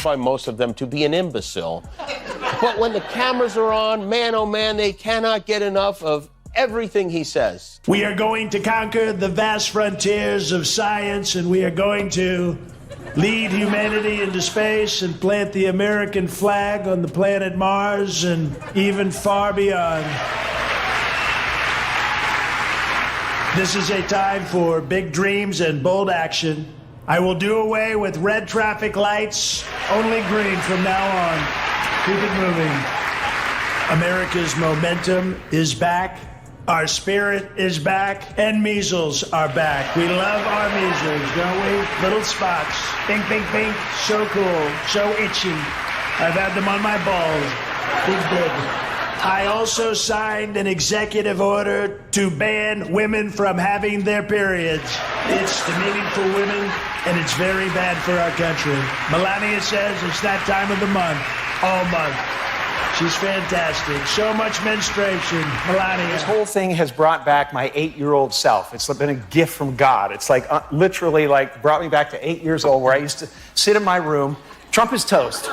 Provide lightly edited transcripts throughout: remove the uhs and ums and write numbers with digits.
find most of them to be an imbecile. But when the cameras are on, man, oh man, they cannot get enough of everything he says. We are going to conquer the vast frontiers of science, and we are going to lead humanity into space and plant the American flag on the planet Mars and even far beyond. This is a time for big dreams and bold action. I will do away with red traffic lights, only green from now on. Keep it moving. America's momentum is back. Our spirit is back, and measles are back. We love our measles, don't we? Little spots. Pink, pink, pink. So cool. So itchy. I've had them on my balls. Big, big. I also signed an executive order to ban women from having their periods. It's demeaning for women, and it's very bad for our country. Melania says it's that time of the month, all month. She's fantastic. So much menstruation. Melania. This whole thing has brought back my 8-year-old self. It's been a gift from God. It's like literally like brought me back to 8 years old where I used to sit in my room. Trump is toast.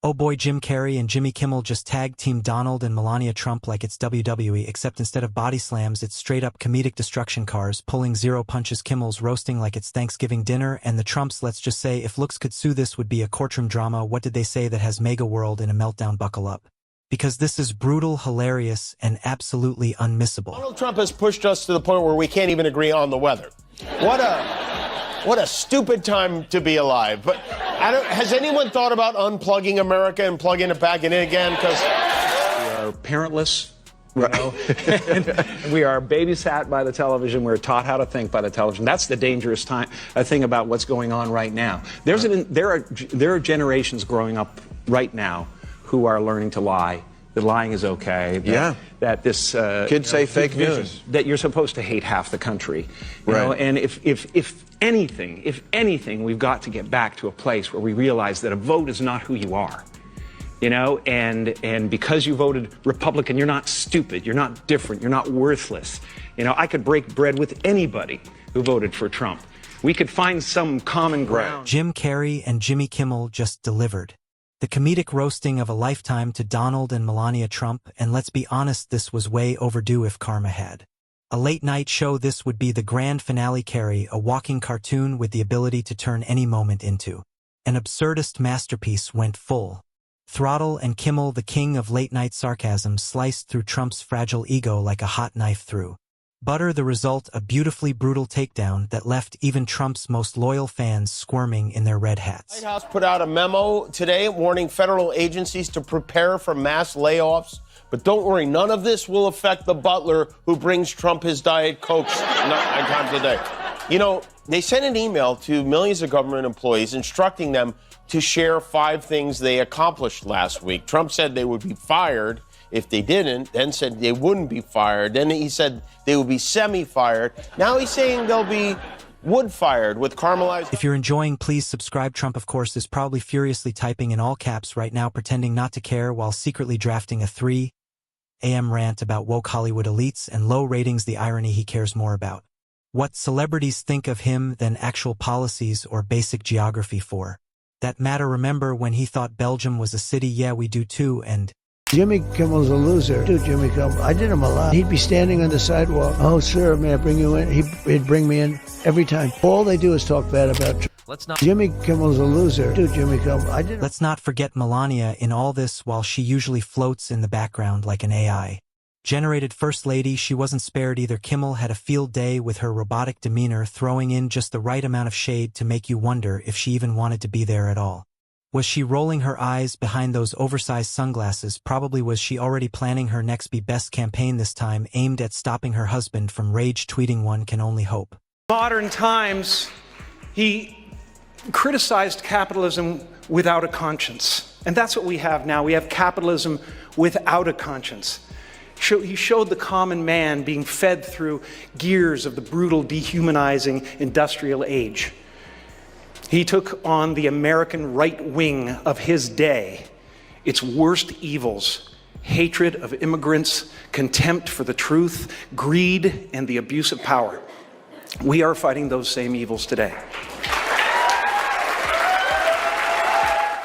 Oh boy, Jim Carrey and Jimmy Kimmel just tag team Donald and Melania Trump like it's WWE, except instead of body slams, it's straight up comedic destruction cars, pulling zero punches. Kimmel's roasting like it's Thanksgiving dinner, and the Trumps, let's just say, if looks could sue, this would be a courtroom drama. What did they say that has Mega World in a meltdown? Buckle up. Because this is brutal, hilarious, and absolutely unmissable. Donald Trump has pushed us to the point where we can't even agree on the weather. What a stupid time to be alive. But has anyone thought about unplugging America and plugging it back in again? Because we are parentless, you know? We are babysat by the television. We're taught how to think by the television. That's the dangerous thing about what's going on right now. There are generations growing up right now who are learning to lie. That lying is okay. That this kids say fake news. That you're supposed to hate half the country. You know? And if anything, we've got to get back to a place where we realize that a vote is not who you are. You know, and because you voted Republican, you're not stupid. You're not different. You're not worthless. You know, I could break bread with anybody who voted for Trump. We could find some common ground. Jim Carrey and Jimmy Kimmel just delivered. The comedic roasting of a lifetime to Donald and Melania Trump, and let's be honest, this was way overdue if karma had. A late-night show, this would be the grand finale. Carrey, a walking cartoon with the ability to turn any moment into an absurdist masterpiece, went full throttle, and Kimmel, the king of late-night sarcasm, sliced through Trump's fragile ego like a hot knife through butter. The result, a beautifully brutal takedown that left even Trump's most loyal fans squirming in their red hats. The White House put out a memo today warning federal agencies to prepare for mass layoffs. But don't worry, none of this will affect the butler who brings Trump his Diet Cokes 9 times a day. You know, they sent an email to millions of government employees instructing them to share 5 things they accomplished last week. Trump said they would be fired if they didn't, then said they wouldn't be fired. Then he said they would be semi-fired. Now he's saying they'll be wood-fired with caramelized. If you're enjoying, please subscribe. Trump, of course, is probably furiously typing in all caps right now, pretending not to care while secretly drafting a 3 a.m. rant about woke Hollywood elites and low ratings. The irony, he cares more about what celebrities think of him than actual policies or basic geography for that matter. Remember when he thought Belgium was a city? Yeah, we do too. And Jimmy Kimmel's a loser. Dude, Jimmy Kimmel, I did him a lot. He'd be standing on the sidewalk. Oh, sir, may I bring you in? He'd bring me in every time. All they do is talk bad about Jimmy Kimmel's a loser. Dude, Jimmy Kimmel, I did him. Let's not forget Melania in all this. While she usually floats in the background like an AI-generated first lady, she wasn't spared either. Kimmel had a field day with her robotic demeanor, throwing in just the right amount of shade to make you wonder if she even wanted to be there at all. Was she rolling her eyes behind those oversized sunglasses? Probably. Was she already planning her next Be Best campaign, this time aimed at stopping her husband from rage tweeting? One can only hope. Modern times, he criticized capitalism without a conscience. And that's what we have now. We have capitalism without a conscience. He showed the common man being fed through gears of the brutal, dehumanizing industrial age. He took on the American right wing of his day, its worst evils: hatred of immigrants, contempt for the truth, greed, and the abuse of power. We are fighting those same evils today.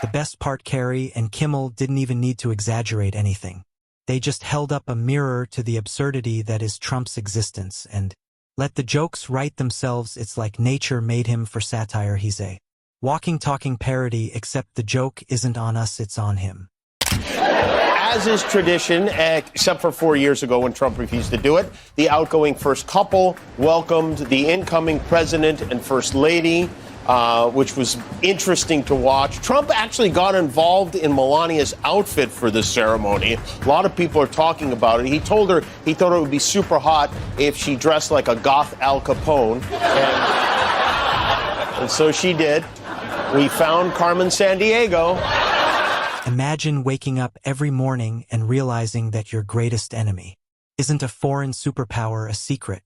The best part, Carrey and Kimmel didn't even need to exaggerate anything. They just held up a mirror to the absurdity that is Trump's existence and let the jokes write themselves. It's like nature made him for satire. He's a walking, talking parody, except the joke isn't on us, it's on him. As is tradition, except for 4 years ago when Trump refused to do it, the outgoing first couple welcomed the incoming president and first lady, which was interesting to watch. Trump actually got involved in Melania's outfit for this ceremony. A lot of people are talking about it. He told her he thought it would be super hot if she dressed like a goth Al Capone. And so she did. We found Carmen Sandiego. Imagine waking up every morning and realizing that your greatest enemy isn't a foreign superpower, a secret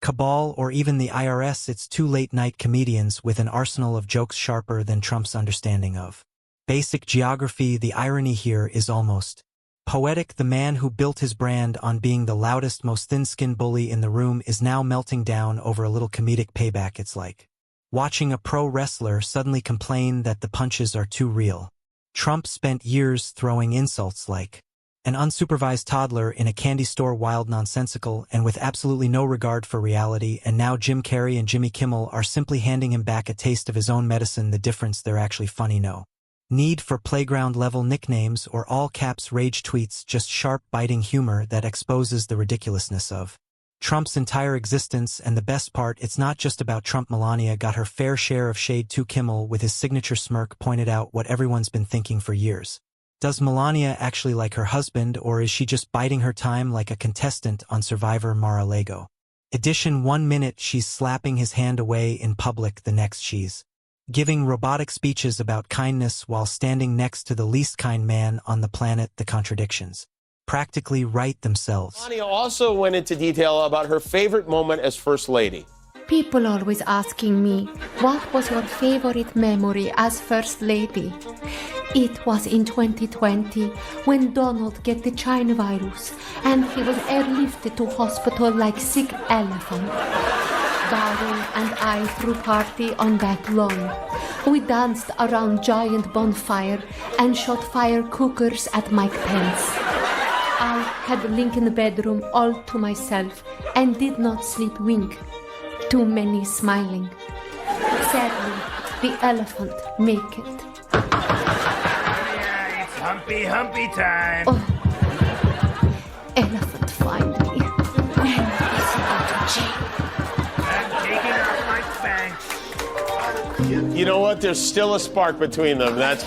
cabal, or even the IRS. It's two late-night comedians with an arsenal of jokes sharper than Trump's understanding of basic geography. The irony here is almost poetic. The man who built his brand on being the loudest, most thin-skinned bully in the room is now melting down over a little comedic payback. It's like watching a pro wrestler suddenly complain that the punches are too real. Trump spent years throwing insults like an unsupervised toddler in a candy store, wild, nonsensical, and with absolutely no regard for reality, and now Jim Carrey and Jimmy Kimmel are simply handing him back a taste of his own medicine. The difference: they're actually funny. No need for playground-level nicknames or all-caps rage tweets, just sharp, biting humor that exposes the ridiculousness of Trump's entire existence. And the best part, it's not just about Trump. Melania got her fair share of shade too. Kimmel, with his signature smirk, pointed out what everyone's been thinking for years. Does Melania actually like her husband, or is she just biding her time like a contestant on Survivor Mar-a-Lago edition? 1 minute she's slapping his hand away in public, the next she's giving robotic speeches about kindness while standing next to the least kind man on the planet. The contradictions practically write themselves. Melania also went into detail about her favorite moment as First Lady. People always asking me, what was your favorite memory as First Lady? It was in 2020 when Donald get the China virus and he was airlifted to hospital like sick elephant. Darren and I threw party on that lawn. We danced around giant bonfire and shot fire cookers at Mike Pence. I had Lincoln bedroom all to myself and did not sleep wink. Too many smiling. Sadly, the elephant make it. Yeah, it's humpy time. Oh, elephant find me. When is he going to jail? I'm taking off my spanks. You know what? There's still a spark between them. That's